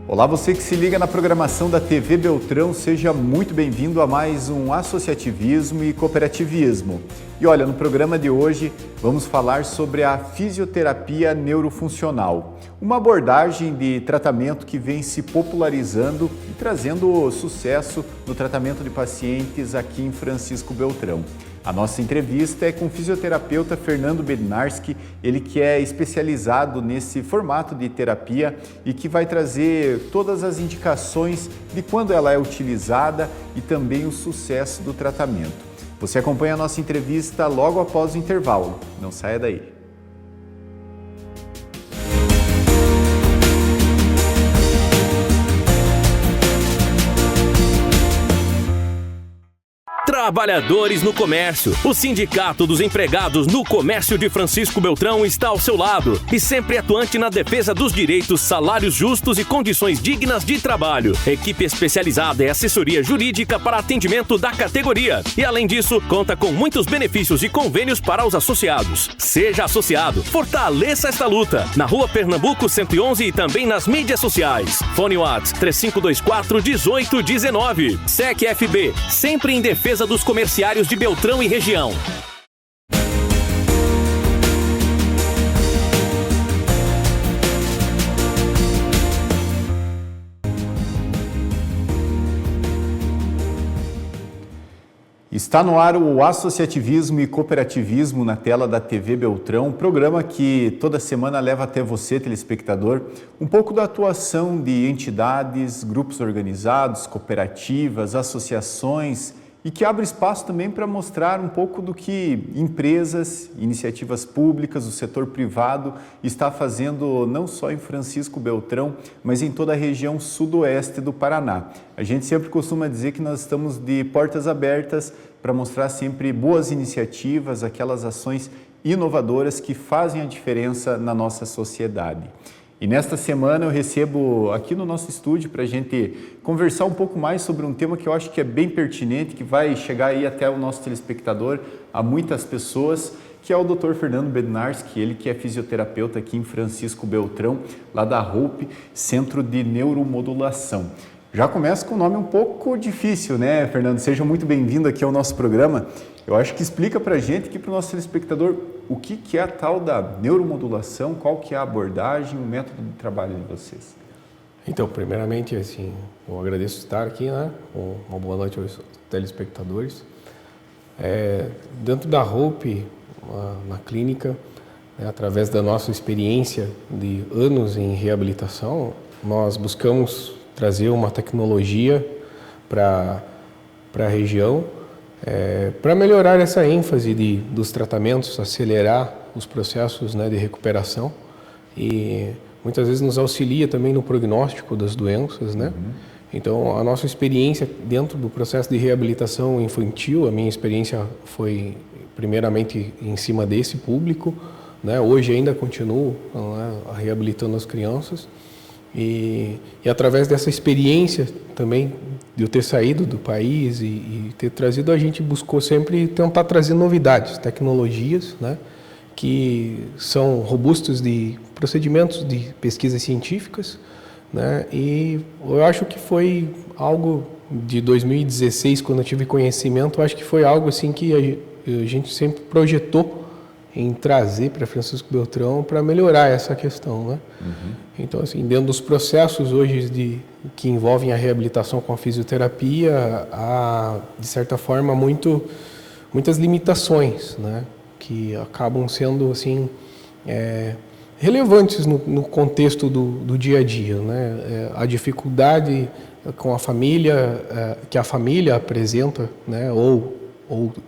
Olá, você que se liga na programação da TV Beltrão, seja muito bem-vindo a mais um Associativismo e Cooperativismo. E olha, no programa de hoje vamos falar sobre a fisioterapia neurofuncional, uma abordagem de tratamento que vem se popularizando e trazendo sucesso no tratamento de pacientes aqui em Francisco Beltrão. A nossa entrevista é com o fisioterapeuta Fernando Bednarski, ele que é especializado nesse formato de terapia e que vai trazer todas as indicações de quando ela é utilizada e também o sucesso do tratamento. Você acompanha a nossa entrevista logo após o intervalo. Não saia daí. Trabalhadores no Comércio. O Sindicato dos Empregados no Comércio de Francisco Beltrão está ao seu lado e sempre atuante na defesa dos direitos, salários justos e condições dignas de trabalho. Equipe especializada em assessoria jurídica para atendimento da categoria. E além disso, conta com muitos benefícios e convênios para os associados. Seja associado, fortaleça esta luta. Na Rua Pernambuco 111 e também nas mídias sociais. Fone WhatsApp 3524-1819. SEC-FB, sempre em defesa dos comerciários de Beltrão e região. Está no ar o Associativismo e Cooperativismo na tela da TV Beltrão, um programa que toda semana leva até você, telespectador, um pouco da atuação de entidades, grupos organizados, cooperativas, associações e que abre espaço também para mostrar um pouco do que empresas, iniciativas públicas, o setor privado está fazendo não só em Francisco Beltrão, mas em toda a região sudoeste do Paraná. A gente sempre costuma dizer que nós estamos de portas abertas para mostrar sempre boas iniciativas, aquelas ações inovadoras que fazem a diferença na nossa sociedade. E nesta semana eu recebo aqui no nosso estúdio para a gente conversar um pouco mais sobre um tema que eu acho que é bem pertinente, que vai chegar aí até o nosso telespectador, a muitas pessoas, que é o Dr. Fernando Bednarski, ele que é fisioterapeuta aqui em Francisco Beltrão, lá da Hope, Centro de Neuromodulação. Já começa com um nome um pouco difícil, né, Fernando? Seja muito bem-vindo aqui ao nosso programa. Eu acho que explica para a gente, aqui para o nosso telespectador, o que é a tal da neuromodulação, qual que é a abordagem, o método de trabalho de vocês. Então, primeiramente, assim, eu agradeço estar aqui, né? Uma boa noite aos telespectadores. Dentro da Hope, na clínica, né, através da nossa experiência de anos em reabilitação, nós buscamos trazer uma tecnologia para a região, para melhorar essa ênfase dos tratamentos, acelerar os processos, né, de recuperação e muitas vezes nos auxilia também no prognóstico das doenças, né? Então, a nossa experiência dentro do processo de reabilitação infantil, a minha experiência foi primeiramente em cima desse público, né? Hoje ainda continuo, né, reabilitando as crianças. E através dessa experiência também de eu ter saído do país e ter trazido, a gente buscou sempre tentar trazer novidades, tecnologias, né, que são robustas de procedimentos de pesquisas científicas, né, e eu acho que foi algo de 2016, quando eu tive conhecimento, eu acho que foi algo assim que a gente sempre projetou em trazer para Francisco Beltrão para melhorar essa questão, né? Então, assim, dentro dos processos hoje que envolvem a reabilitação com a fisioterapia, há, de certa forma, muitas limitações, né? Que acabam sendo, assim, relevantes no contexto do dia a dia, né? A dificuldade com a família, que a família apresenta, né? Ou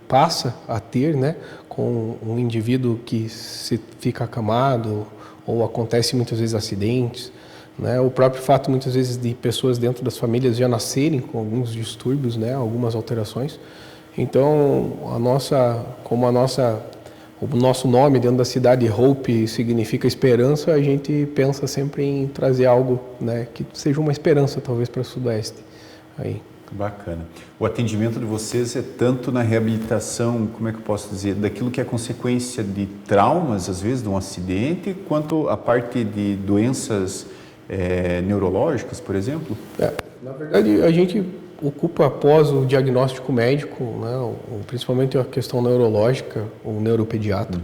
passa a ter, né, com um indivíduo que se fica acamado ou acontece muitas vezes acidentes, né, o próprio fato muitas vezes de pessoas dentro das famílias já nascerem com alguns distúrbios, né, algumas alterações. Então, o nosso nome dentro da cidade Hope significa esperança, a gente pensa sempre em trazer algo, né, que seja uma esperança talvez para o Sudoeste. Aí. Bacana. O atendimento de vocês é tanto na reabilitação, como é que eu posso dizer, daquilo que é consequência de traumas, às vezes, de um acidente, quanto a parte de doenças neurológicas, por exemplo? Na verdade, a gente ocupa após o diagnóstico médico, né, principalmente a questão neurológica, o neuropediatra.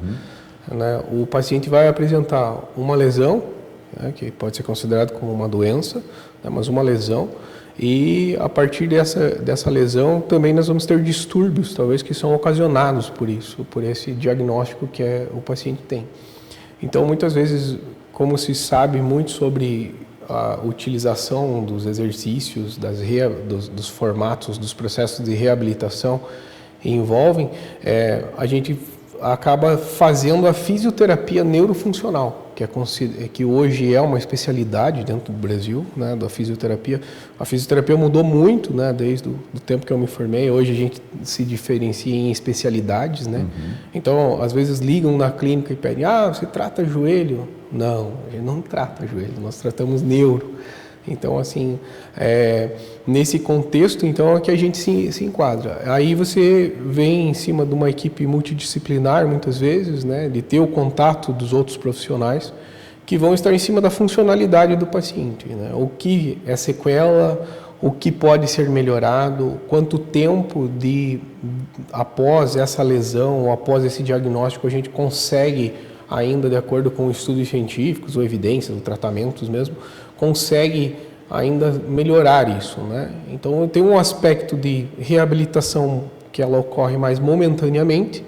Né, o paciente vai apresentar uma lesão, né, que pode ser considerado como uma doença, né, mas uma lesão, e a partir dessa lesão também nós vamos ter distúrbios, talvez, que são ocasionados por isso, por esse diagnóstico que o paciente tem. Então, muitas vezes, como se sabe muito sobre a utilização dos exercícios, dos formatos, dos processos de reabilitação envolvem, a gente acaba fazendo a fisioterapia neurofuncional, que hoje é uma especialidade dentro do Brasil, né, da fisioterapia. A fisioterapia mudou muito, né, desde o tempo que eu me formei. Hoje a gente se diferencia em especialidades, né? Então, às vezes ligam na clínica e pedem: você trata joelho? Não, a gente não trata joelho, nós tratamos neuro. Então, assim, nesse contexto, então, é que a gente se enquadra. Aí você vem em cima de uma equipe multidisciplinar, muitas vezes, né, de ter o contato dos outros profissionais que vão estar em cima da funcionalidade do paciente, né, o que é sequela, o que pode ser melhorado, quanto tempo após essa lesão ou após esse diagnóstico a gente consegue, ainda de acordo com estudos científicos ou evidências, ou tratamentos mesmo, consegue ainda melhorar isso, né? Então, tem um aspecto de reabilitação que ela ocorre mais momentaneamente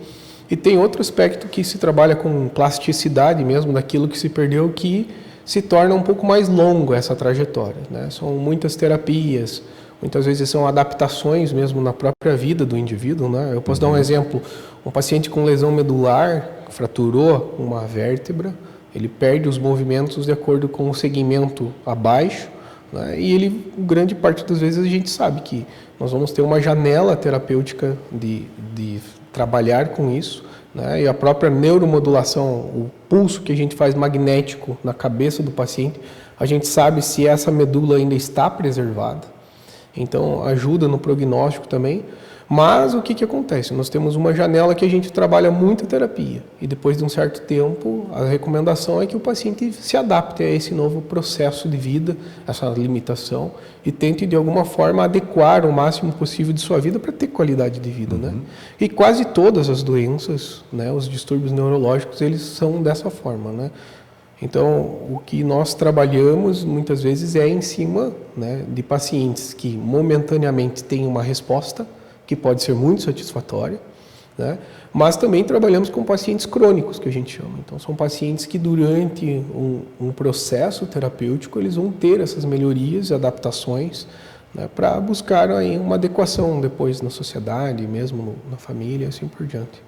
e tem outro aspecto que se trabalha com plasticidade mesmo daquilo que se perdeu, que se torna um pouco mais longo essa trajetória, né? São muitas terapias, muitas vezes são adaptações mesmo na própria vida do indivíduo, né? Eu posso dar um exemplo: um paciente com lesão medular, fraturou uma vértebra, ele perde os movimentos de acordo com o segmento abaixo, né? E grande parte das vezes a gente sabe que nós vamos ter uma janela terapêutica de trabalhar com isso, né? E a própria neuromodulação, o pulso que a gente faz magnético na cabeça do paciente, a gente sabe se essa medula ainda está preservada. Então, ajuda no prognóstico também. Mas o que acontece? Nós temos uma janela que a gente trabalha muita terapia e depois de um certo tempo a recomendação é que o paciente se adapte a esse novo processo de vida, essa limitação, e tente de alguma forma adequar o máximo possível de sua vida para ter qualidade de vida, né? E quase todas as doenças, né, os distúrbios neurológicos, eles são dessa forma, né? Então, o que nós trabalhamos muitas vezes é em cima, né, de pacientes que momentaneamente têm uma resposta que pode ser muito satisfatória, né? Mas também trabalhamos com pacientes crônicos, que a gente chama. Então, são pacientes que durante um processo terapêutico eles vão ter essas melhorias e adaptações, né, para buscar aí uma adequação depois na sociedade, mesmo na família, assim por diante.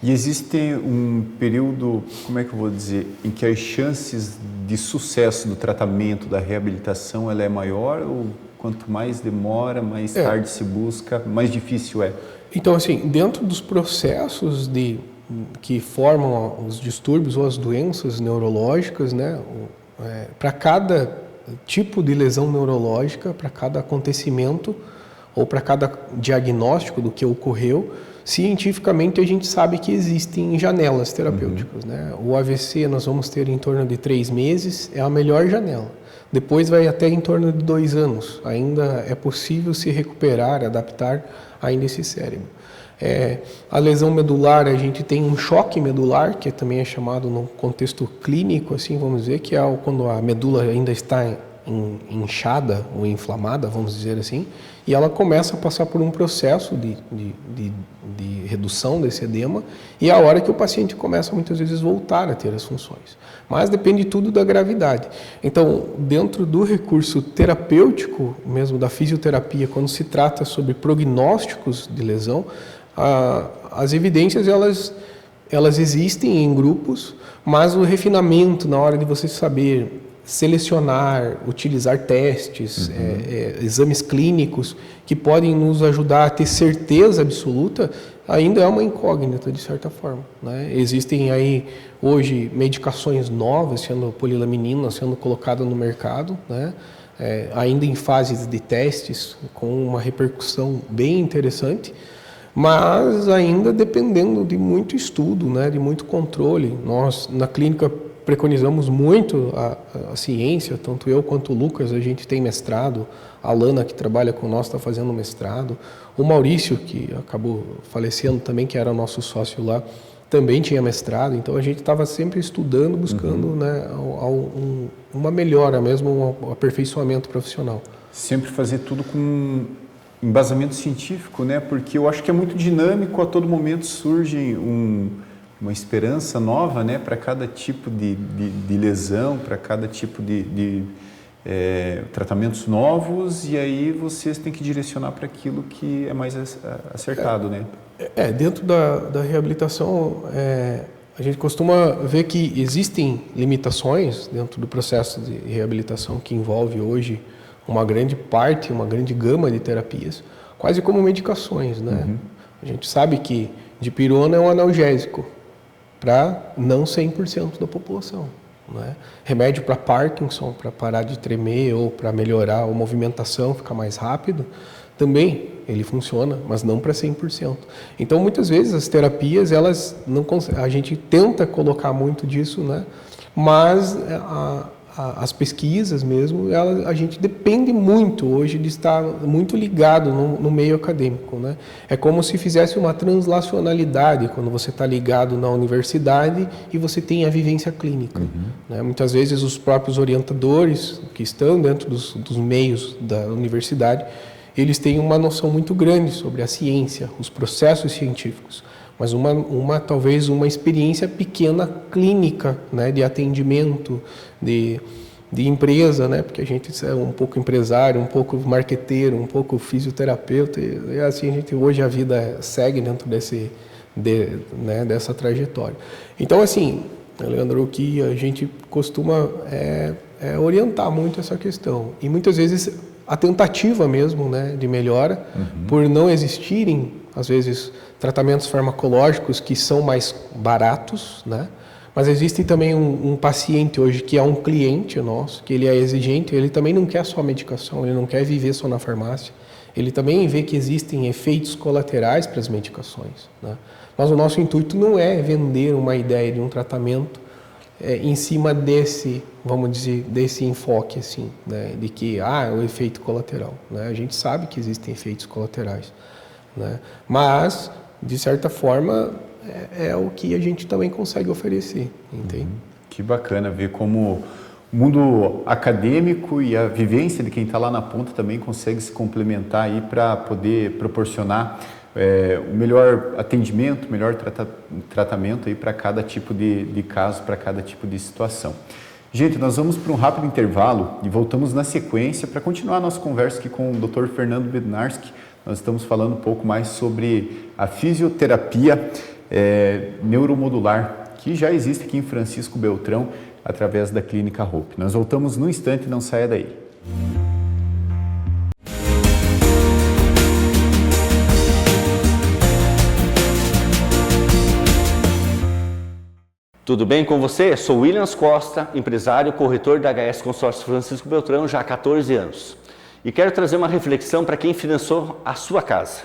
E existe um período, como é que eu vou dizer, em que as chances de sucesso do tratamento, da reabilitação, ela é maior, ou quanto mais demora, mais tarde se busca, mais difícil é? Então, assim, dentro dos processos que formam os distúrbios ou as doenças neurológicas, né, para cada tipo de lesão neurológica, para cada acontecimento ou para cada diagnóstico do que ocorreu, cientificamente a gente sabe que existem janelas terapêuticas, né? O AVC nós vamos ter em torno de 3 meses, é a melhor janela. Depois vai até em torno de 2 anos. Ainda é possível se recuperar, adaptar ainda esse cérebro. A lesão medular, a gente tem um choque medular, que também é chamado no contexto clínico, assim, vamos dizer, que é quando a medula ainda está inchada ou inflamada, vamos dizer assim, e ela começa a passar por um processo de redução desse edema, e é a hora que o paciente começa muitas vezes voltar a ter as funções. Mas depende tudo da gravidade. Então, dentro do recurso terapêutico, mesmo da fisioterapia, quando se trata sobre prognósticos de lesão, as evidências elas existem em grupos, mas o refinamento na hora de você saber selecionar, utilizar testes, exames clínicos que podem nos ajudar a ter certeza absoluta, ainda é uma incógnita de certa forma, né? Existem aí hoje medicações novas sendo polilaminina, sendo colocada no mercado, né? Ainda em fases de testes com uma repercussão bem interessante, mas ainda dependendo de muito estudo, né? De muito controle. Nós na clínica preconizamos muito a ciência, tanto eu quanto o Lucas, a gente tem mestrado, a Lana, que trabalha com nós, está fazendo mestrado, o Maurício, que acabou falecendo também, que era nosso sócio lá, também tinha mestrado, então a gente estava sempre estudando, buscando né, uma melhora mesmo, um aperfeiçoamento profissional. Sempre fazer tudo com embasamento científico, né? Porque eu acho que é muito dinâmico, a todo momento surge uma esperança nova, né? Para cada tipo de lesão, para cada tipo de tratamentos novos, e aí vocês têm que direcionar para aquilo que é mais acertado, né? Dentro da reabilitação, a gente costuma ver que existem limitações dentro do processo de reabilitação que envolve hoje uma grande parte, uma grande gama de terapias, quase como medicações, né? A gente sabe que dipirona é um analgésico para não 100% da população, né? Remédio para Parkinson, para parar de tremer ou para melhorar a movimentação, ficar mais rápido, também ele funciona, mas não para 100%. Então, muitas vezes as terapias, elas não a gente tenta colocar muito disso, né? Mas as pesquisas mesmo, a gente depende muito hoje de estar muito ligado no meio acadêmico, né? É como se fizesse uma translacionalidade quando você está ligado na universidade e você tem a vivência clínica, né? Muitas vezes os próprios orientadores que estão dentro dos meios da universidade, eles têm uma noção muito grande sobre a ciência, os processos científicos, mas talvez uma experiência pequena clínica, né, de atendimento, de empresa, né, porque a gente é um pouco empresário, um pouco marqueteiro, um pouco fisioterapeuta, e assim hoje a vida segue dentro dessa trajetória. Então, assim, Leandro, o que a gente costuma orientar muito essa questão, e muitas vezes a tentativa mesmo, né, de melhora, por não existirem, às vezes, tratamentos farmacológicos que são mais baratos, né? Mas existe também um paciente hoje que é um cliente nosso, que ele é exigente, ele também não quer só medicação, ele não quer viver só na farmácia, ele também vê que existem efeitos colaterais para as medicações, né? Mas o nosso intuito não é vender uma ideia de um tratamento em cima desse, vamos dizer, desse enfoque, assim, né? De que, o efeito colateral, né? A gente sabe que existem efeitos colaterais, né? Mas, de certa forma, é o que a gente também consegue oferecer, entende? Que bacana ver como o mundo acadêmico e a vivência de quem está lá na ponta também consegue se complementar aí para poder proporcionar o melhor atendimento, o melhor tratamento aí para cada tipo de caso, para cada tipo de situação. Gente, nós vamos para um rápido intervalo e voltamos na sequência para continuar a nossa conversa aqui com o Dr. Fernando Bednarski. Nós estamos falando um pouco mais sobre a fisioterapia neuromodular, que já existe aqui em Francisco Beltrão, através da Clínica Hope. Nós voltamos num instante, não saia daí. Tudo bem com você? Sou Williams Costa, empresário, corretor da HS Consórcio Francisco Beltrão já há 14 anos. E quero trazer uma reflexão para quem financiou a sua casa.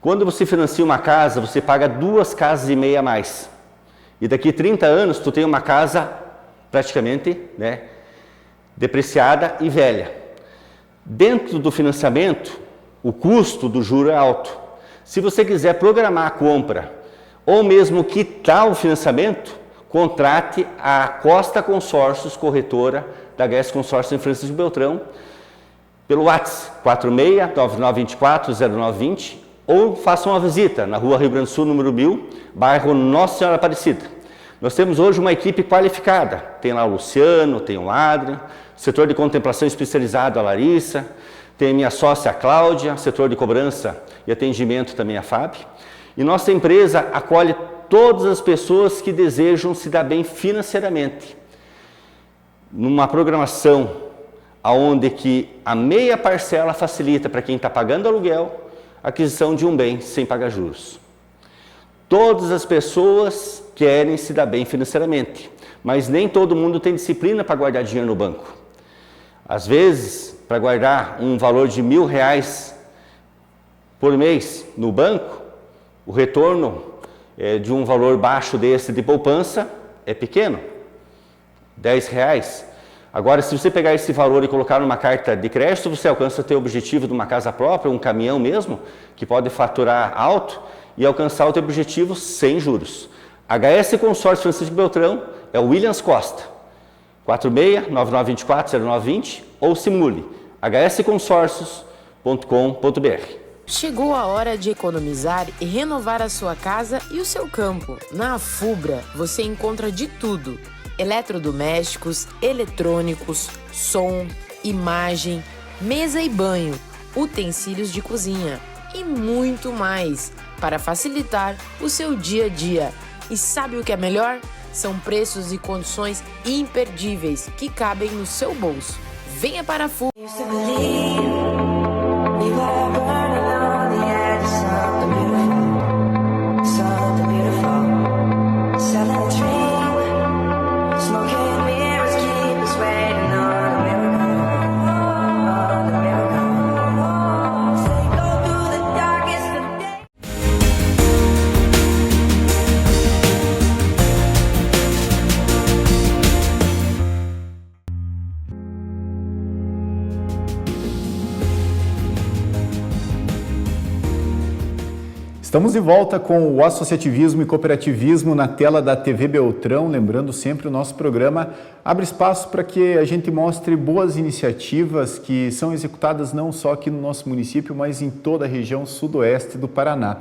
Quando você financia uma casa, você paga 2,5 casas a mais. E daqui 30 anos, tu tem uma casa praticamente, né, depreciada e velha. Dentro do financiamento, o custo do juro é alto. Se você quiser programar a compra ou mesmo quitar o financiamento, contrate a Costa Consórcios, corretora da HS Consórcio em Francisco Beltrão, pelo WhatsApp 46-9924-0920 ou faça uma visita na Rua Rio Grande do Sul, número 1000, bairro Nossa Senhora Aparecida. Nós temos hoje uma equipe qualificada, tem lá o Luciano, tem o Adrian, setor de contemplação especializado a Larissa, tem a minha sócia a Cláudia, setor de cobrança e atendimento também a Fábio. E nossa empresa acolhe todas as pessoas que desejam se dar bem financeiramente. Numa programação onde que a meia parcela facilita para quem está pagando aluguel a aquisição de um bem sem pagar juros. Todas as pessoas querem se dar bem financeiramente, mas nem todo mundo tem disciplina para guardar dinheiro no banco. Às vezes, para guardar um valor de R$1.000 por mês no banco, o retorno de um valor baixo desse de poupança é pequeno. R$10. Agora, se você pegar esse valor e colocar numa carta de crédito, você alcança ter o objetivo de uma casa própria, um caminhão mesmo, que pode faturar alto e alcançar o teu objetivo sem juros. HS Consórcio Francisco Beltrão é o Williams Costa, 46-9924-0920 ou simule hsconsórcios.com.br. Chegou a hora de economizar e renovar a sua casa e o seu campo. Na Afubra você encontra de tudo: eletrodomésticos, eletrônicos, som, imagem, mesa e banho, utensílios de cozinha e muito mais para facilitar o seu dia a dia. E sabe o que é melhor? São preços e condições imperdíveis que cabem no seu bolso. Venha para a Afubra. Estamos de volta com o associativismo e cooperativismo na tela da TV Beltrão. Lembrando sempre, o nosso programa abre espaço para que a gente mostre boas iniciativas que são executadas não só aqui no nosso município, mas em toda a região sudoeste do Paraná.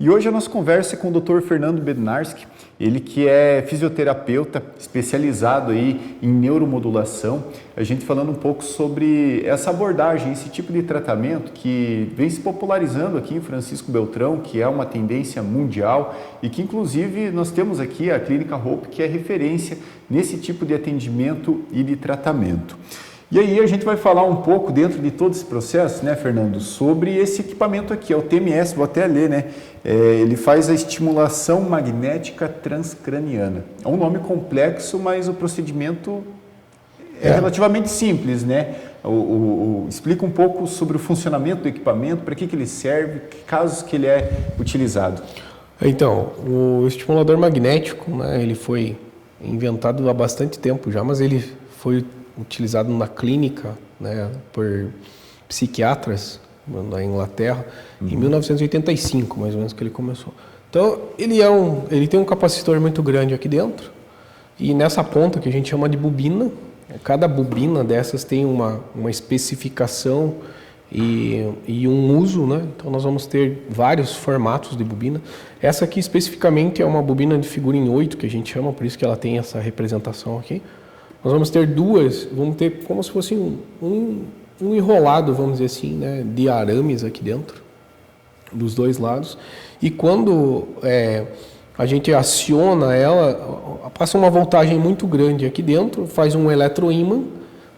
E hoje a nossa conversa é com o Dr. Fernando Bednarski, ele que é fisioterapeuta especializado aí em neuromodulação. A gente falando um pouco sobre essa abordagem, esse tipo de tratamento que vem se popularizando aqui em Francisco Beltrão, que é uma tendência mundial e que inclusive nós temos aqui a Clínica Hope, que é referência nesse tipo de atendimento e de tratamento. E aí a gente vai falar um pouco dentro de todo esse processo, né, Fernando, sobre esse equipamento aqui, é o TMS, vou até ler, né? Ele faz a estimulação magnética transcraniana. É um nome complexo, mas o procedimento é relativamente simples, né? Explica um pouco sobre o funcionamento do equipamento, para que ele serve, que casos que ele é utilizado. Então, o estimulador magnético, né, ele foi inventado há bastante tempo já, mas ele foi utilizado na clínica, né, por psiquiatras na Inglaterra, em 1985, mais ou menos, que ele começou. Então, ele tem um capacitor muito grande aqui dentro, e nessa ponta que a gente chama de bobina, cada bobina dessas tem uma especificação e um uso, né? Então nós vamos ter vários formatos de bobina. Essa aqui especificamente é uma bobina de figura em 8, que a gente chama, por isso que ela tem essa representação aqui. Nós vamos ter duas, vamos ter como se fosse um enrolado, vamos dizer assim, né, de arames aqui dentro, dos dois lados. E quando a gente aciona ela, passa uma voltagem muito grande aqui dentro, faz um eletroímã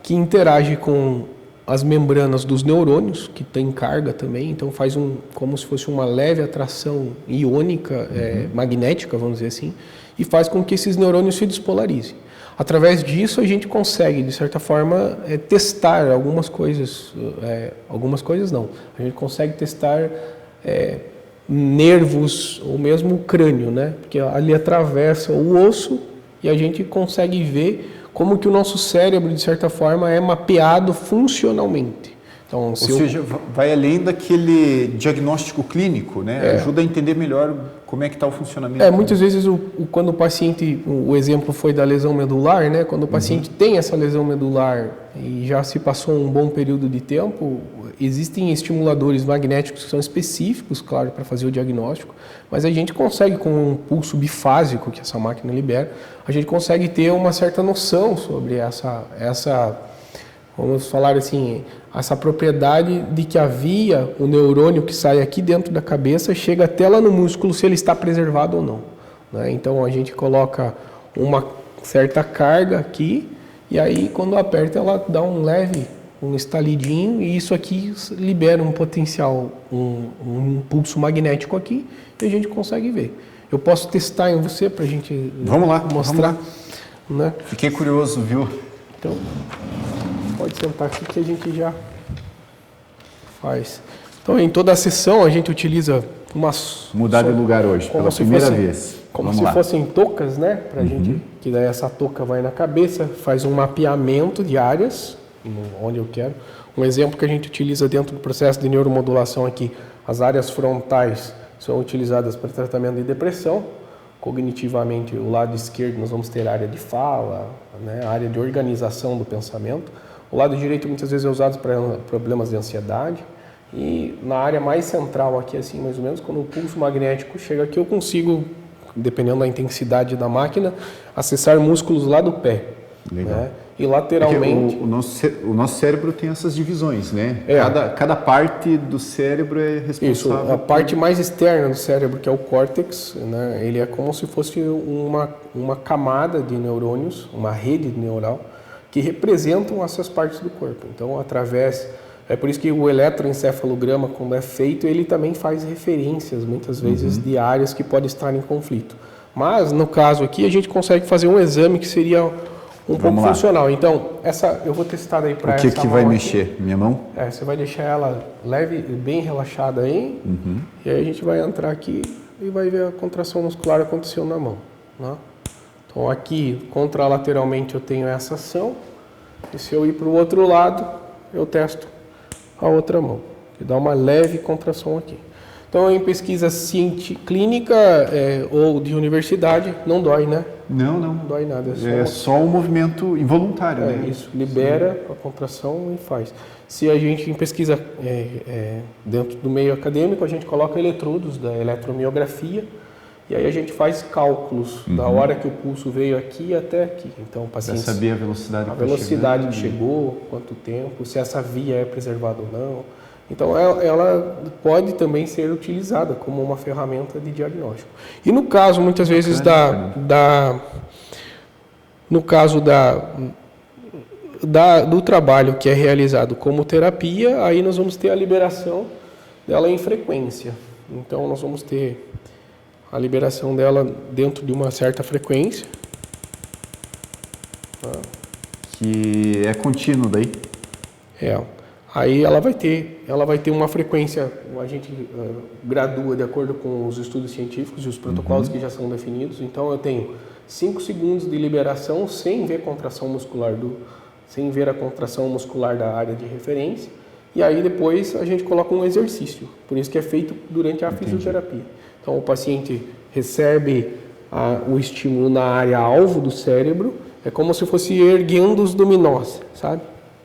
que interage com as membranas dos neurônios, que tem carga também, então faz como se fosse uma leve atração iônica, magnética, vamos dizer assim, e faz com que esses neurônios se despolarizem. Através disso, a gente consegue, de certa forma, testar algumas coisas não. A gente consegue testar nervos ou mesmo o crânio, né? Porque ali atravessa o osso e a gente consegue ver como que o nosso cérebro, de certa forma, é mapeado funcionalmente. Então, ou seja, vai além daquele diagnóstico clínico, né? Ajuda a entender melhor como é que está o funcionamento. Muitas vezes, quando o paciente, o exemplo foi da lesão medular, né? Quando o paciente tem essa lesão medular e já se passou um bom período de tempo, existem estimuladores magnéticos que são específicos, claro, para fazer o diagnóstico, mas a gente consegue, com um pulso bifásico que essa máquina libera, a gente consegue ter uma certa noção sobre essa vamos falar assim, essa propriedade de que o neurônio que sai aqui dentro da cabeça chega até lá no músculo, se ele está preservado ou não, né? Então a gente coloca uma certa carga aqui e aí quando aperta ela dá um estalidinho e isso aqui libera um potencial, um pulso magnético aqui e a gente consegue ver. Eu posso testar em você para a gente mostrar. Né? Fiquei curioso, viu? Então, pode sentar aqui que a gente já faz. Então, em toda a sessão, a gente utiliza Mudar de lugar hoje, pela primeira vez. como Vamos se lá. fossem toucas, né? Pra gente, que daí essa touca vai na cabeça, faz um mapeamento de áreas, onde eu quero. Um exemplo que a gente utiliza dentro do processo de neuromodulação aqui, as áreas frontais são utilizadas para tratamento de depressão. Cognitivamente, o lado esquerdo nós vamos ter a área de fala, né? A área de organização do pensamento. O lado direito muitas vezes é usado para problemas de ansiedade. E na área mais central aqui, assim, mais ou menos, quando o pulso magnético chega aqui, eu consigo, dependendo da intensidade da máquina, acessar músculos lá do pé. Legal. Né? E lateralmente... O nosso cérebro tem essas divisões, né? É. Cada parte do cérebro é responsável... Isso, a parte mais externa do cérebro, que é o córtex, né? Ele é como se fosse uma camada de neurônios, uma rede neural, que representam essas partes do corpo. Então, através... É por isso que o eletroencefalograma, quando é feito, ele também faz referências, muitas vezes, de áreas que podem estar em conflito. Mas, no caso aqui, a gente consegue fazer um exame que seria um pouco funcional. Então, eu vou testar aí para essa O que vai mão mexer? aqui. Minha mão? Você vai deixar ela leve, bem relaxada aí. E aí a gente vai entrar aqui e vai ver a contração muscular acontecendo na mão. Né? Então, aqui, contralateralmente, eu tenho essa ação. E se eu ir para o outro lado, eu testo a outra mão, que dá uma leve contração aqui. Então, em pesquisa clínica ou de universidade, não dói, né? Não. Não dói nada. É só um movimento involuntário, né? Isso, libera a contração e faz. Se a gente, em pesquisa dentro do meio acadêmico, a gente coloca eletrodos da eletromiografia e aí a gente faz cálculos da hora que o pulso veio aqui até aqui. Então, o paciente... Para saber a velocidade que chegou, quanto tempo, se essa via é preservada ou não. Então, ela pode também ser utilizada como uma ferramenta de diagnóstico. E no caso, muitas vezes, do trabalho que é realizado como terapia, aí nós vamos ter a liberação dela em frequência. Então, nós vamos ter a liberação dela dentro de uma certa frequência. Que é contínuo daí? Aí ela vai ter uma frequência, a gente gradua de acordo com os estudos científicos e os protocolos que já são definidos. Então eu tenho 5 segundos de liberação sem ver contração muscular sem ver a contração muscular da área de referência. E aí depois a gente coloca um exercício. Por isso que é feito durante a fisioterapia. Então o paciente recebe o estímulo na área alvo do cérebro, é como se fosse erguendo os dominós, sabe?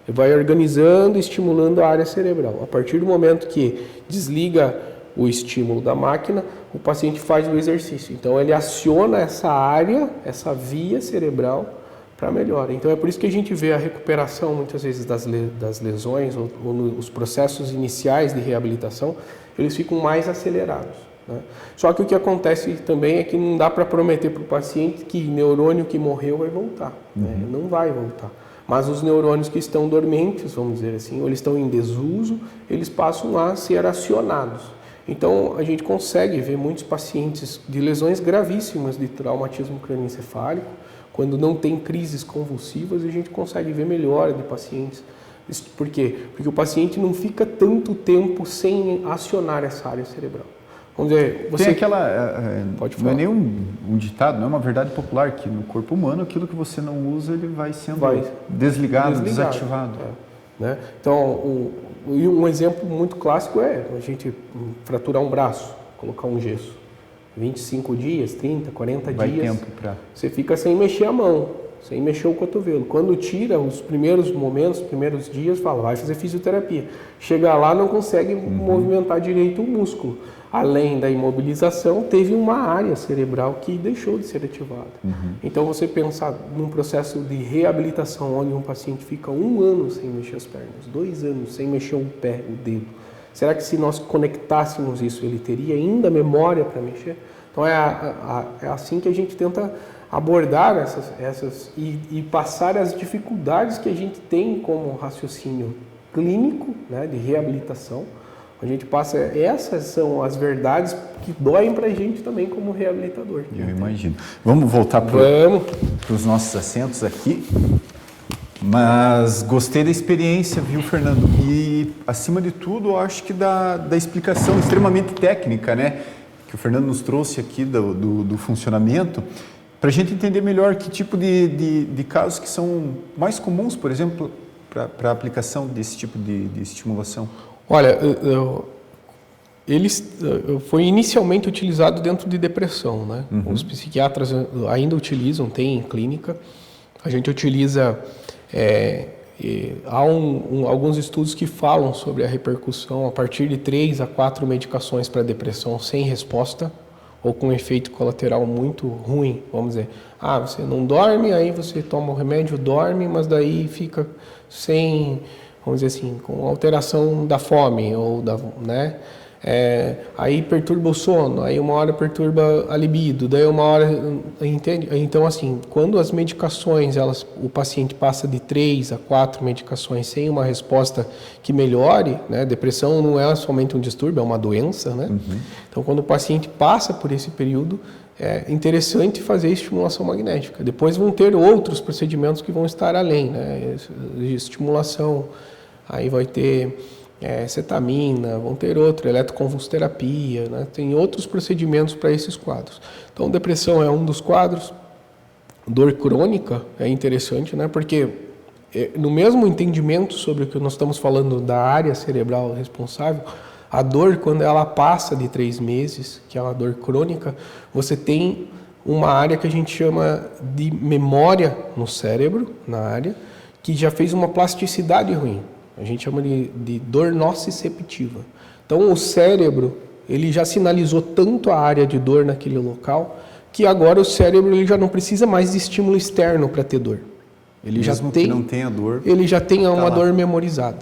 Ele vai organizando e estimulando a área cerebral. A partir do momento que desliga o estímulo da máquina, o paciente faz o exercício. Então ele aciona essa área, essa via cerebral para melhora. Então é por isso que a gente vê a recuperação muitas vezes das lesões ou os processos iniciais de reabilitação, eles ficam mais acelerados. Né? Só que o que acontece também é que não dá para prometer para o paciente que neurônio que morreu vai voltar. Né? Não vai voltar. Mas os neurônios que estão dormentes, vamos dizer assim, ou eles estão em desuso, eles passam a ser acionados. Então, a gente consegue ver muitos pacientes de lesões gravíssimas de traumatismo crânioencefálico, quando não tem crises convulsivas, a gente consegue ver melhora de pacientes. Por quê? Porque o paciente não fica tanto tempo sem acionar essa área cerebral. Vamos dizer, Tem aquela... Pode falar. Não é nem um ditado, não é uma verdade popular, que no corpo humano aquilo que você não usa, ele vai sendo desligado, desativado. Né? Então, um exemplo muito clássico é a gente fraturar um braço, colocar um gesso. 25 dias, 30, 40 vai dias, tempo pra... você fica sem mexer a mão, sem mexer o cotovelo. Quando tira, os primeiros momentos, os primeiros dias, fala, vai fazer fisioterapia. Chega lá, não consegue movimentar direito o músculo. Além da imobilização, teve uma área cerebral que deixou de ser ativada. Então, você pensar num processo de reabilitação, onde um paciente fica 1 ano sem mexer as pernas, 2 anos sem mexer o pé, o dedo. Será que se nós conectássemos isso, ele teria ainda memória para mexer? Então, é assim que a gente tenta abordar essas e passar as dificuldades que a gente tem como raciocínio clínico, né, de reabilitação. A gente passa, essas são as verdades que doem para a gente também como reabilitador. Eu imagino. Vamos voltar para os nossos assentos aqui. Mas gostei da experiência, viu, Fernando? E, acima de tudo, eu acho que da explicação extremamente técnica, né? que o Fernando nos trouxe aqui do funcionamento, para a gente entender melhor que tipo de casos que são mais comuns, por exemplo, para a aplicação desse tipo de estimulação. Olha, ele foi inicialmente utilizado dentro de depressão, né? Os psiquiatras ainda utilizam, tem em clínica. A gente utiliza, há alguns estudos que falam sobre a repercussão a partir de 3 a 4 medicações para depressão sem resposta ou com efeito colateral muito ruim, vamos dizer. Você não dorme, aí você toma o remédio, dorme, mas daí fica sem, vamos dizer assim, com alteração da fome ou né? Aí perturba o sono, aí uma hora perturba a libido, daí uma hora, entende? Então, assim, quando as medicações, o paciente passa de 3 a 4 medicações sem uma resposta que melhore, né? Depressão não é somente um distúrbio, é uma doença, né? Então, quando o paciente passa por esse período, é interessante fazer estimulação magnética. Depois vão ter outros procedimentos que vão estar além, né? Estimulação, aí vai ter cetamina, vão ter outro, eletroconvulsoterapia, né? Tem outros procedimentos para esses quadros. Então, depressão é um dos quadros. Dor crônica é interessante, né? Porque no mesmo entendimento sobre o que nós estamos falando da área cerebral responsável, a dor, quando ela passa de 3 meses, que é uma dor crônica, você tem uma área que a gente chama de memória no cérebro, na área, que já fez uma plasticidade ruim. A gente chama de dor nociceptiva. Então, o cérebro, ele já sinalizou tanto a área de dor naquele local, que agora o cérebro ele já não precisa mais de estímulo externo para ter dor. Ele Mesmo já tem, que não tenha dor, ele já tem uma dor memorizada.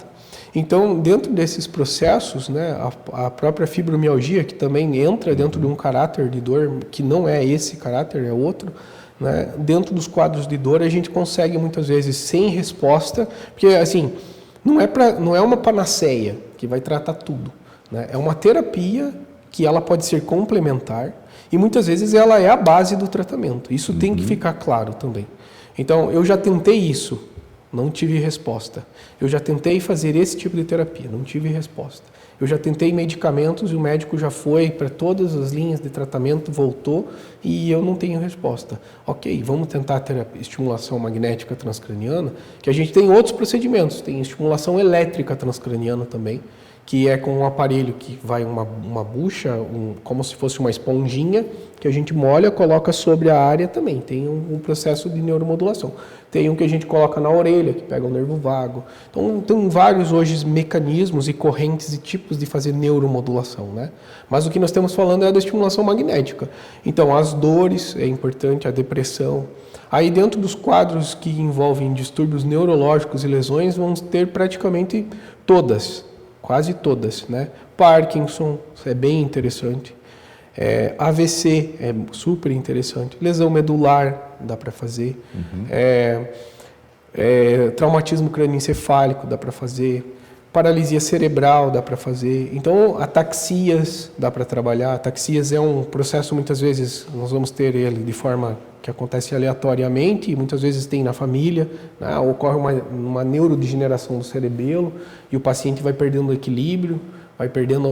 Então, dentro desses processos, né, a própria fibromialgia, que também entra dentro de um caráter de dor, que não é esse caráter, é outro, né, dentro dos quadros de dor, a gente consegue muitas vezes sem resposta, porque assim, não é uma panaceia que vai tratar tudo, né? É uma terapia que ela pode ser complementar e muitas vezes ela é a base do tratamento. Isso tem que ficar claro também. Então, eu já tentei isso, não tive resposta. Eu já tentei fazer esse tipo de terapia, não tive resposta. Eu já tentei medicamentos e o médico já foi para todas as linhas de tratamento, voltou e eu não tenho resposta. Ok, vamos tentar a estimulação magnética transcraniana, que a gente tem outros procedimentos. Tem estimulação elétrica transcraniana também, que é com um aparelho que vai uma bucha, como se fosse uma esponjinha, que a gente molha, coloca sobre a área também. Tem um processo de neuromodulação. Tem um que a gente coloca na orelha, que pega o nervo vago. Então, tem vários hoje mecanismos e correntes e tipos de fazer neuromodulação, né? Mas o que nós estamos falando é da estimulação magnética. Então, as dores é importante, a depressão. Aí, dentro dos quadros que envolvem distúrbios neurológicos e lesões, vamos ter praticamente todas, quase todas, né? Parkinson, é bem interessante. AVC é super interessante. Lesão medular, dá para fazer. Traumatismo crânioencefálico, dá para fazer. Paralisia cerebral, dá para fazer. Então, ataxias, dá para trabalhar. Ataxias é um processo, muitas vezes, nós vamos ter ele de forma que acontece aleatoriamente, e muitas vezes tem na família, né? Ocorre uma neurodegeneração do cerebelo, e o paciente vai perdendo o equilíbrio,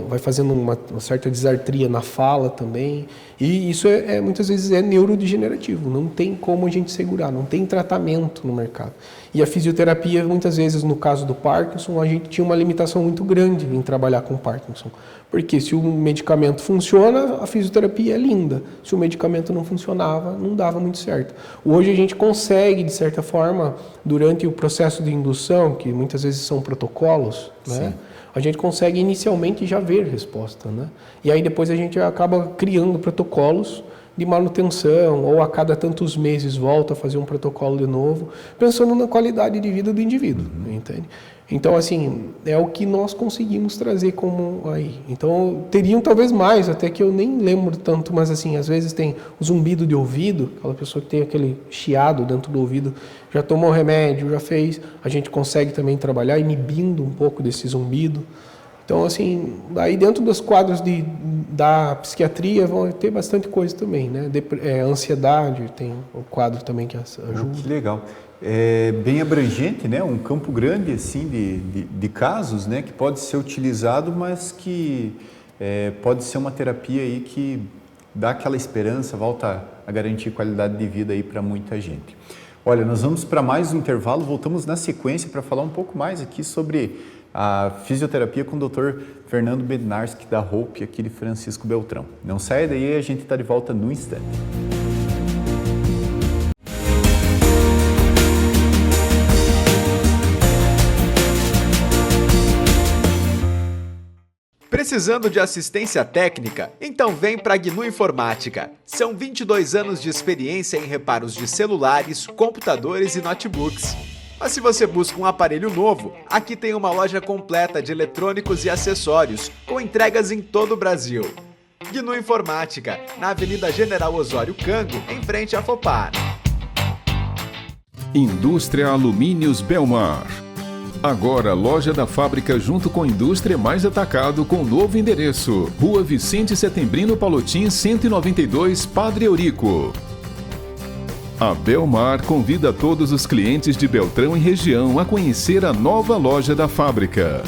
vai fazendo uma certa disartria na fala também, e isso muitas vezes é neurodegenerativo, não tem como a gente segurar, não tem tratamento no mercado. E a fisioterapia, muitas vezes, no caso do Parkinson, a gente tinha uma limitação muito grande em trabalhar com Parkinson, porque se o medicamento funciona, a fisioterapia é linda, se o medicamento não funcionava, não dava muito certo. Hoje a gente consegue, de certa forma, durante o processo de indução, que muitas vezes são protocolos, né? A gente consegue inicialmente já ver resposta, né? E aí depois a gente acaba criando protocolos de manutenção, ou a cada tantos meses volta a fazer um protocolo de novo, pensando na qualidade de vida do indivíduo, entende? Então, assim, é o que nós conseguimos trazer como aí. Então, teriam talvez mais, até que eu nem lembro tanto, mas assim, às vezes tem o zumbido de ouvido, aquela pessoa que tem aquele chiado dentro do ouvido, já tomou remédio, já fez, a gente consegue também trabalhar inibindo um pouco desse zumbido. Então, assim, aí dentro dos quadros da psiquiatria vão ter bastante coisa também, né? Ansiedade, tem o quadro também que ajuda. Que legal. É bem abrangente, né? Um campo grande assim de casos, né? Que pode ser utilizado, mas que pode ser uma terapia aí que dá aquela esperança, volta a garantir qualidade de vida aí para muita gente. Olha, nós vamos para mais um intervalo, voltamos na sequência para falar um pouco mais aqui sobre a fisioterapia com o Dr. Fernando Bednarski da Hope, aqui de Francisco Beltrão. Não saia daí, a gente está de volta no instante. Precisando de assistência técnica? Então vem para a GNU Informática. São 22 anos de experiência em reparos de celulares, computadores e notebooks. Mas se você busca um aparelho novo, aqui tem uma loja completa de eletrônicos e acessórios, com entregas em todo o Brasil. GNU Informática, na Avenida General Osório Cango, em frente à Fopar. Indústria Alumínios Belmar. Agora, loja da fábrica junto com Indústria Mais Atacado com novo endereço. Rua Vicente Setembrino Palotim, 192, Padre Eurico. A Belmar convida todos os clientes de Beltrão e região a conhecer a nova loja da fábrica.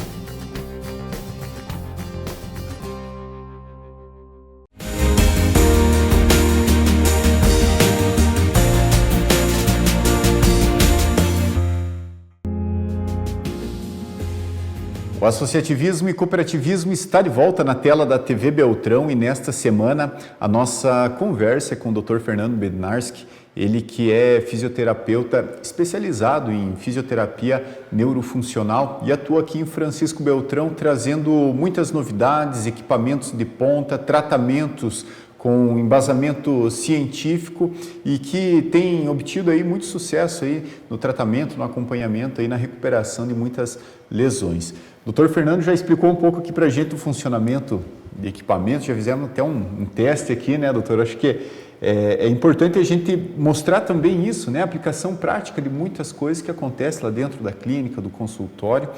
O associativismo e cooperativismo está de volta na tela da TV Beltrão e nesta semana a nossa conversa é com o Dr. Fernando Bednarski, ele que é fisioterapeuta especializado em fisioterapia neurofuncional e atua aqui em Francisco Beltrão trazendo muitas novidades, equipamentos de ponta, tratamentos com embasamento científico e que tem obtido aí muito sucesso aí no tratamento, no acompanhamento aí na recuperação de muitas lesões. O Dr. Fernando já explicou um pouco aqui para a gente o funcionamento de equipamentos, já fizemos até um teste aqui, né, doutor? Acho que é importante a gente mostrar também isso, né, a aplicação prática de muitas coisas que acontecem lá dentro da clínica, do consultório,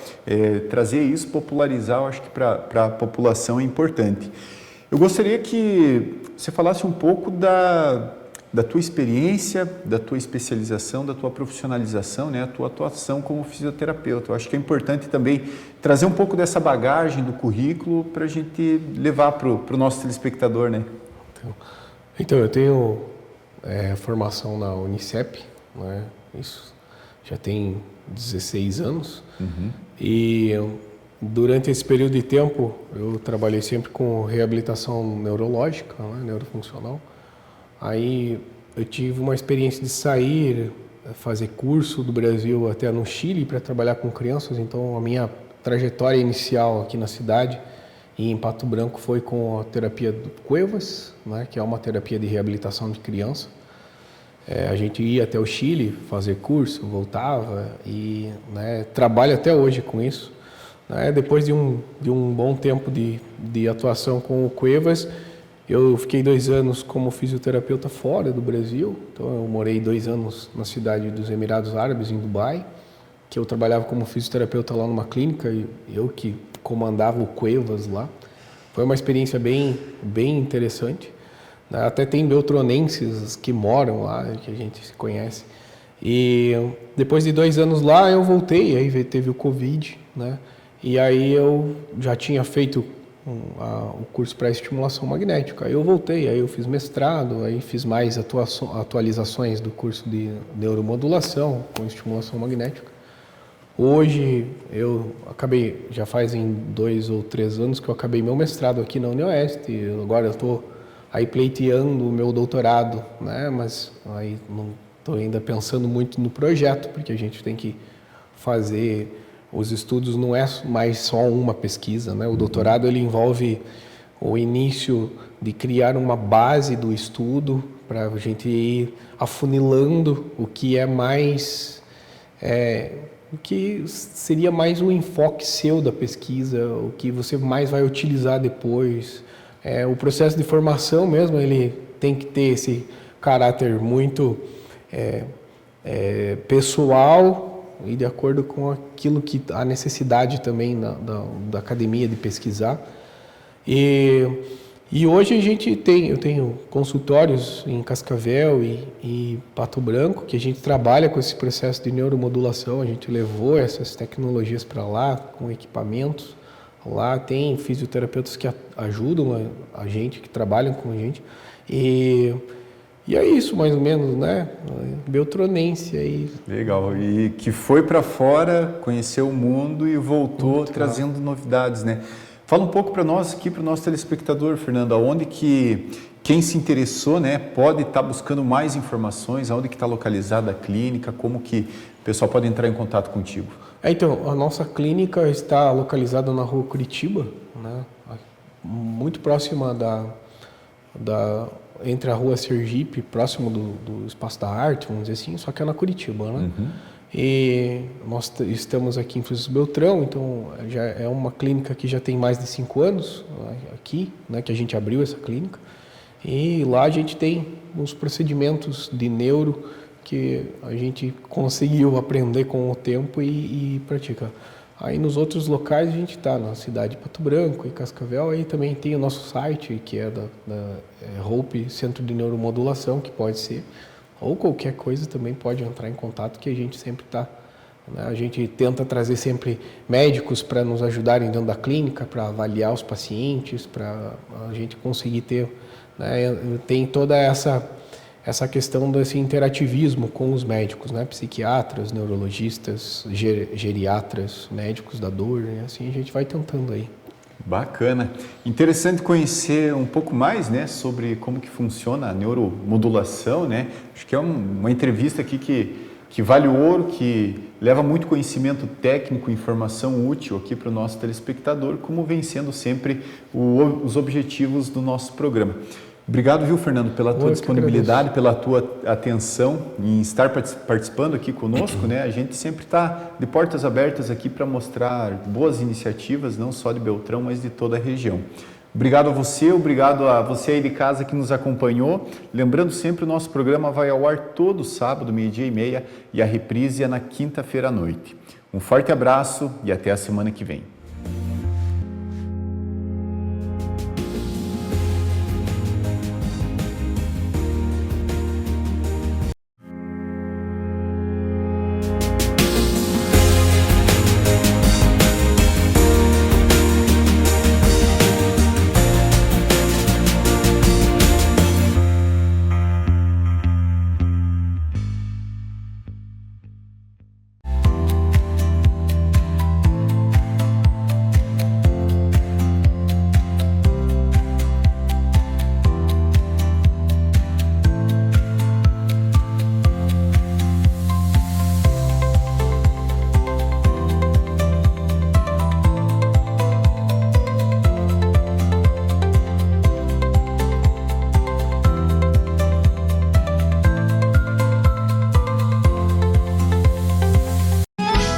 trazer isso, popularizar, eu acho que para a população é importante. Eu gostaria que você falasse um pouco da tua experiência, da tua especialização, da tua profissionalização, né, a tua atuação como fisioterapeuta. Eu acho que é importante também trazer um pouco dessa bagagem do currículo para a gente levar para o nosso telespectador, né? Então eu tenho formação na Unicep, né? Isso já tem 16 anos, e durante esse período de tempo eu trabalhei sempre com reabilitação neurológica, né? Neurofuncional. Aí eu tive uma experiência de sair, fazer curso do Brasil até no Chile para trabalhar com crianças, então a minha trajetória inicial aqui na cidade e em Pato Branco foi com a terapia do Cuevas, né, que é uma terapia de reabilitação de criança. A gente ia até o Chile fazer curso, voltava e, né, trabalho até hoje com isso. Depois de um bom tempo de atuação com o Cuevas, eu fiquei 2 anos como fisioterapeuta fora do Brasil, então eu morei 2 anos na cidade dos Emirados Árabes, em Dubai, que eu trabalhava como fisioterapeuta lá numa clínica e eu que comandava o Cuevas lá. Foi uma experiência bem interessante. Até tem beltronenses que moram lá, que a gente se conhece. E depois de 2 anos lá eu voltei, aí teve o Covid, né? E aí eu já tinha feito o curso para estimulação magnética. Aí eu voltei, aí eu fiz mestrado, aí fiz mais atualizações do curso de neuromodulação com estimulação magnética. Hoje eu acabei, já fazem 2 ou 3 anos que eu acabei meu mestrado aqui na UniOeste. Agora eu estou aí pleiteando o meu doutorado, né? Mas aí não estou ainda pensando muito no projeto, porque a gente tem que fazer. Os estudos não é mais só uma pesquisa, né? O doutorado ele envolve o início de criar uma base do estudo para a gente ir afunilando o que é mais, o que seria mais um enfoque seu da pesquisa, o que você mais vai utilizar depois. O processo de formação mesmo, ele tem que ter esse caráter muito pessoal, e de acordo com aquilo que a necessidade também da academia de pesquisar. E hoje eu tenho consultórios em Cascavel e Pato Branco, que a gente trabalha com esse processo de neuromodulação, a gente levou essas tecnologias para lá, com equipamentos, Lá tem fisioterapeutas que ajudam a gente, que trabalham com a gente. E é isso, mais ou menos, né? Beltronense aí. Legal. E que foi para fora, conheceu o mundo e voltou muito trazendo novidades, né? Fala um pouco para nós aqui, para o nosso telespectador, Fernando, aonde que quem se interessou, né, pode estar buscando mais informações, aonde que está localizada a clínica, como que o pessoal pode entrar em contato contigo? Então, a nossa clínica está localizada na Rua Curitiba, né? Muito próxima entre a Rua Sergipe, próximo do Espaço da Arte, vamos dizer assim, só que é na Curitiba, né? Uhum. E nós estamos aqui em Francisco Beltrão, então já é uma clínica que já tem mais de 5 anos aqui, né, que a gente abriu essa clínica. E lá a gente tem uns procedimentos de neuro que a gente conseguiu aprender com o tempo e praticar. Aí nos outros locais a gente está na cidade de Pato Branco e Cascavel, aí também tem o nosso site, que é da Hope Centro de Neuromodulação, que pode ser, ou qualquer coisa também pode entrar em contato, que a gente sempre está. Né? A gente tenta trazer sempre médicos para nos ajudarem dentro da clínica, para avaliar os pacientes, para a gente conseguir ter, né? Tem toda essa questão desse interativismo com os médicos, né? Psiquiatras, neurologistas, geriatras, médicos da dor, né? Assim a gente vai tentando aí. Bacana. Interessante conhecer um pouco mais, né, sobre como que funciona a neuromodulação, né? Acho que é uma entrevista aqui que vale o ouro, que leva muito conhecimento técnico, informação útil aqui para o nosso telespectador, como vem sendo sempre os objetivos do nosso programa. Obrigado, viu, Fernando, pela tua disponibilidade, pela tua atenção em estar participando aqui conosco, né? A gente sempre está de portas abertas aqui para mostrar boas iniciativas, não só de Beltrão, mas de toda a região. Obrigado a você, obrigado a você aí de casa que nos acompanhou. Lembrando sempre, o nosso programa vai ao ar todo sábado, 12h30, e a reprise é na quinta-feira à noite. Um forte abraço e até a semana que vem.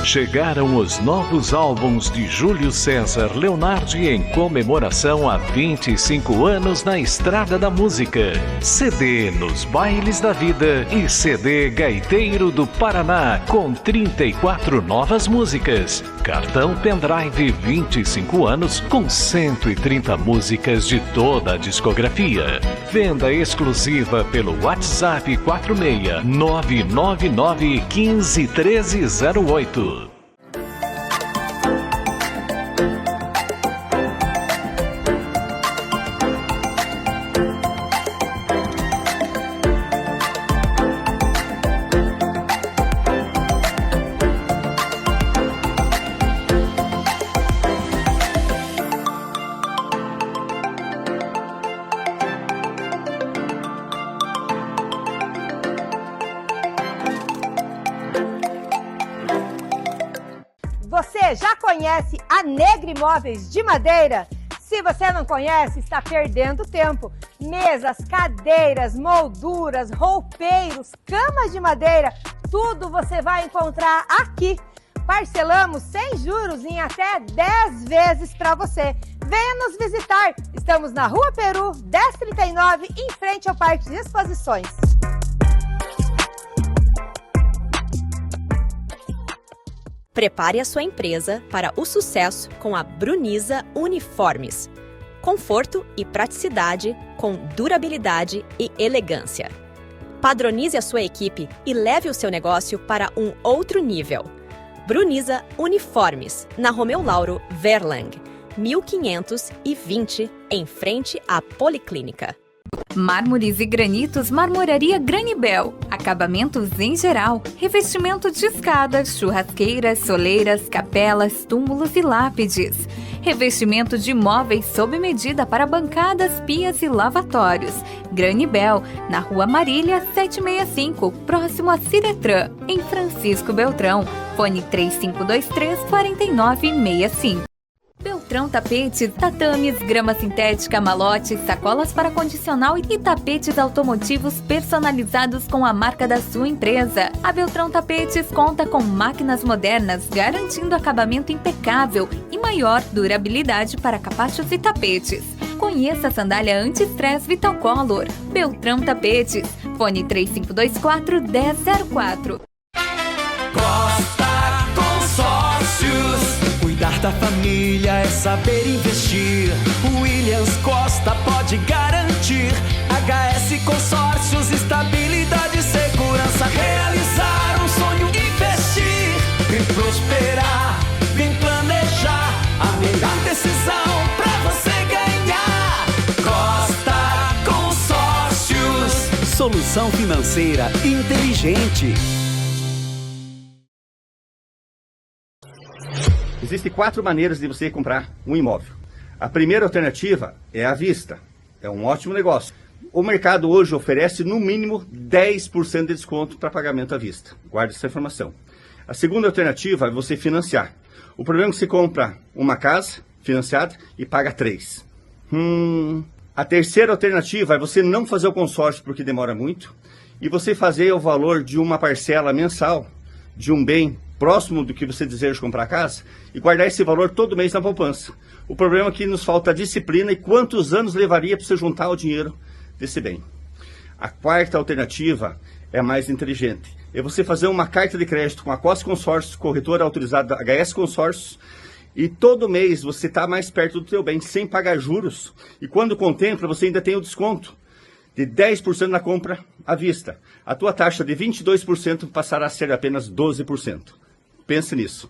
Chegaram os novos álbuns de Júlio César Leonardi em comemoração a 25 anos na Estrada da Música. CD Nos Bailes da Vida e CD Gaiteiro do Paraná com 34 novas músicas. Cartão pendrive 25 anos com 130 músicas de toda a discografia. Venda exclusiva pelo WhatsApp 46 999 15 1308. Você já conhece a Negre Móveis de Madeira? Se você não conhece, está perdendo tempo. Mesas, cadeiras, molduras, roupeiros, camas de madeira, tudo você vai encontrar aqui. Parcelamos sem juros em até 10 vezes para você. Venha nos visitar. Estamos na Rua Peru, 1039, em frente ao Parque de Exposições. Prepare a sua empresa para o sucesso com a Bruniza Uniformes. Conforto e praticidade com durabilidade e elegância. Padronize a sua equipe e leve o seu negócio para um outro nível. Bruniza Uniformes, na Romeu Lauro, Verlang. 1520, em frente à Policlínica. Mármores e granitos Marmoraria Granibel. Acabamentos em geral. Revestimento de escadas, churrasqueiras, soleiras, capelas, túmulos e lápides. Revestimento de móveis sob medida para bancadas, pias e lavatórios. Granibel, na Rua Marília 765, próximo a Ciretran, em Francisco Beltrão. Fone 3523-4965. Beltrão Tapetes, tatames, grama sintética, malotes, sacolas para condicional e tapetes automotivos personalizados com a marca da sua empresa. A Beltrão Tapetes conta com máquinas modernas, garantindo acabamento impecável e maior durabilidade para capachos e tapetes. Conheça a sandália anti-stress Vital Color. Beltrão Tapetes, fone 3524-1004. Costa Consórcios. Cuidar da família é saber investir. O Williams Costa pode garantir. HS Consórcios, estabilidade e segurança. Realizar um sonho, investir. Vem prosperar, vem planejar. A melhor decisão pra você ganhar. Costa Consórcios. Solução financeira inteligente. Existem 4 maneiras de você comprar um imóvel. A primeira alternativa é à vista. É um ótimo negócio. O mercado hoje oferece no mínimo 10% de desconto para pagamento à vista. Guarde essa informação. A segunda alternativa é você financiar. O problema é que você compra uma casa financiada e paga 3. A terceira alternativa é você não fazer o consórcio porque demora muito e você fazer o valor de uma parcela mensal de um bem próximo do que você deseja comprar a casa e guardar esse valor todo mês na poupança. O problema é que nos falta disciplina e quantos anos levaria para você juntar o dinheiro desse bem. A quarta alternativa é mais inteligente. É você fazer uma carta de crédito com a Costa Consórcios, corretora autorizada da HS Consórcios, e todo mês você está mais perto do teu bem, sem pagar juros. E quando contempla, você ainda tem o desconto de 10% na compra à vista. A tua taxa de 22% passará a ser apenas 12%. Pense nisso.